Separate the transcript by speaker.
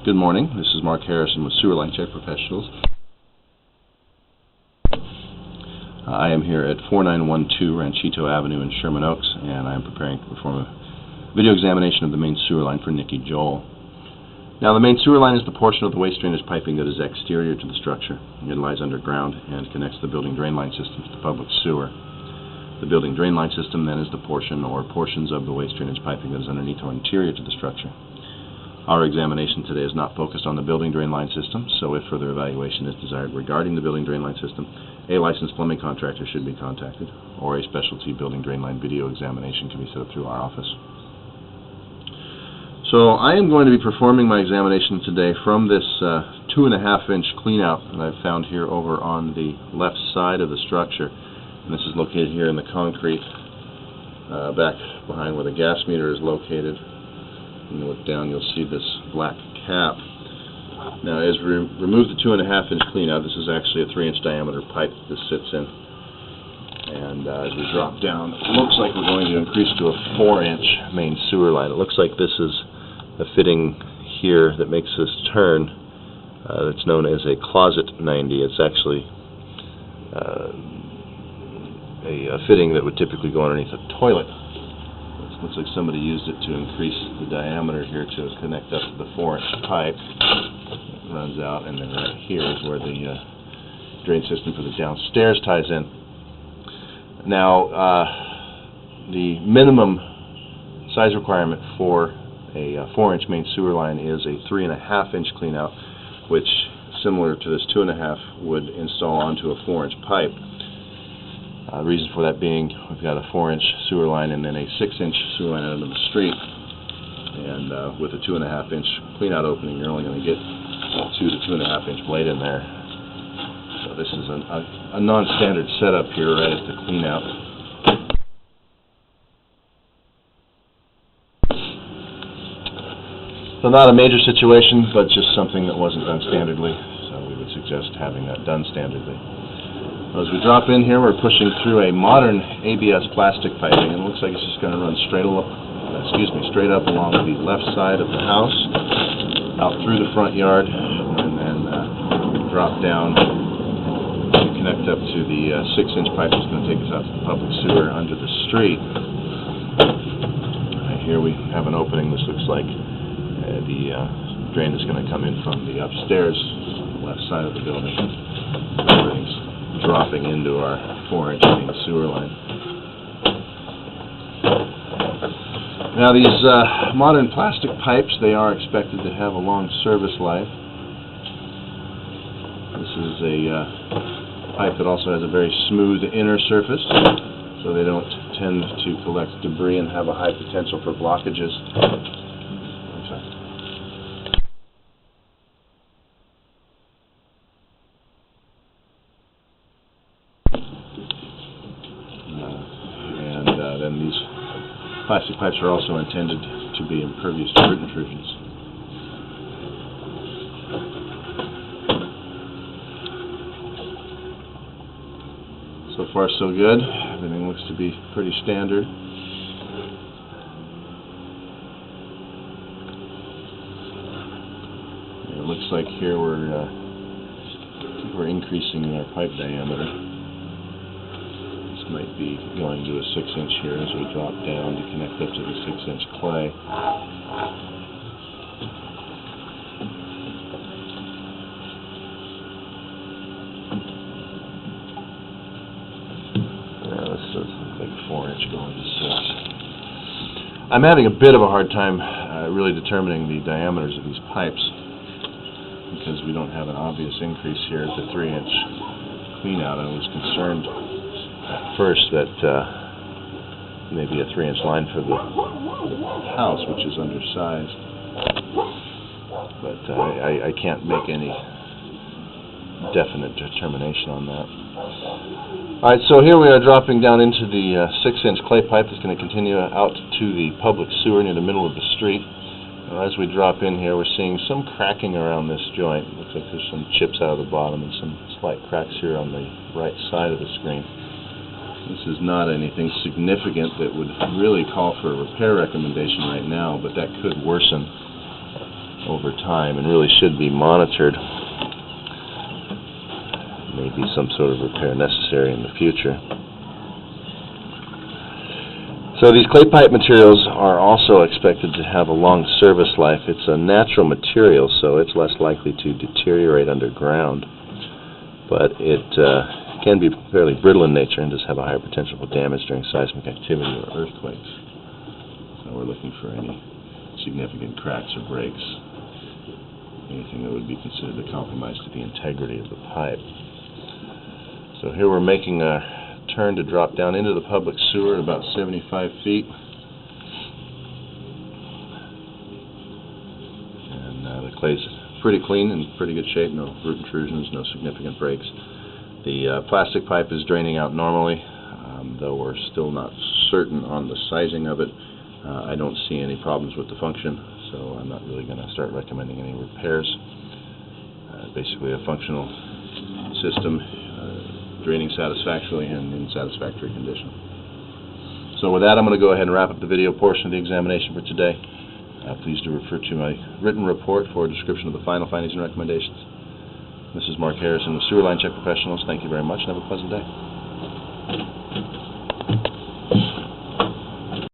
Speaker 1: Good morning. This is Mark Harrison with Sewer Line Check Professionals. I am here at 4912 Ranchito Avenue in Sherman Oaks, and I am preparing to perform a video examination of the main sewer line for Nikki Joel. Now, the main sewer line is the portion of the waste drainage piping that is exterior to the structure. It lies underground and connects the building drain line system to the public sewer. The building drain line system then is the portion or portions of the waste drainage piping that is underneath or interior to the structure. Our examination today is not focused on the building drain line system, so if further evaluation is desired regarding the building drain line system, a licensed plumbing contractor should be contacted, or a specialty building drain line video examination can be set up through our office. So I am going to be performing my examination today from this 2.5-inch cleanout that I've found here over on the left side of the structure. And this is located here in the concrete back behind where the gas meter is located. When you look down, you'll see this black cap. Now, as we remove the 2.5-inch cleanout, this is actually a 3-inch diameter pipe that this sits in. And as we drop down, it looks like we're going to increase to a 4-inch main sewer line. It looks like this is a fitting here that makes this turn. That's known as a closet 90. It's actually a fitting that would typically go underneath a toilet. Looks like somebody used it to increase the diameter here to connect up to the 4-inch pipe. It runs out, and then right here is where the drain system for the downstairs ties in. Now, the minimum size requirement for a 4-inch main sewer line is a 3.5-inch cleanout, which, similar to this 2.5, would install onto a 4-inch pipe. The reason for that being, we've got a 4-inch sewer line and then a 6-inch sewer line out into the street. And with a 2.5-inch cleanout opening, you're only going to get 2 to 2.5-inch blade in there. So this is a non-standard setup here right at the cleanout. So not a major situation, but just something that wasn't done standardly. So we would suggest having that done standardly. As we drop in here, we're pushing through a modern ABS plastic piping, and it looks like it's just going to run straight up along the left side of the house, out through the front yard, and then drop down and connect up to the 6-inch pipe that's going to take us out to the public sewer under the street. Right here we have an opening. This looks like the drain is going to come in from the upstairs, left side of the building. Everything's dropping into our 4-inch main sewer line. Now, these modern plastic pipes, they are expected to have a long service life. This is a pipe that also has a very smooth inner surface, so they don't tend to collect debris and have a high potential for blockages. Then these plastic pipes are also intended to be impervious to root intrusions. So far, so good. Everything looks to be pretty standard. It looks like here we're increasing our pipe diameter. Might be going to a 6-inch here as we drop down to connect up to the 6-inch clay. This does look like 4-inch going to 6. I'm having a bit of a hard time really determining the diameters of these pipes because we don't have an obvious increase here at the 3-inch cleanout. I was concerned at first that maybe a 3-inch line for the house, which is undersized, but I can't make any definite determination on that. Alright, so here we are dropping down into the 6-inch clay pipe that's going to continue out to the public sewer near the middle of the street. As we drop in here, we're seeing some cracking around this joint. Looks like there's some chips out of the bottom and some slight cracks here on the right side of the screen. This is not anything significant that would really call for a repair recommendation right now, but that could worsen over time and really should be monitored. Maybe some sort of repair necessary in the future. So these clay pipe materials are also expected to have a long service life. It's a natural material, so it's less likely to deteriorate underground, but it can be fairly brittle in nature and does have a higher potential for damage during seismic activity or earthquakes. So we're looking for any significant cracks or breaks, anything that would be considered a compromise to the integrity of the pipe. So here we're making a turn to drop down into the public sewer at about 75 feet. And the clay's pretty clean and pretty good shape, no root intrusions, no significant breaks. The plastic pipe is draining out normally, though we're still not certain on the sizing of it. I don't see any problems with the function, so I'm not really going to start recommending any repairs. Basically a functional system, draining satisfactorily and in satisfactory condition. So with that, I'm going to go ahead and wrap up the video portion of the examination for today. Please do refer to my written report for a description of the final findings and recommendations. This is Mark Harrison with Sewer Line Check Professionals. Thank you very much and have a pleasant day.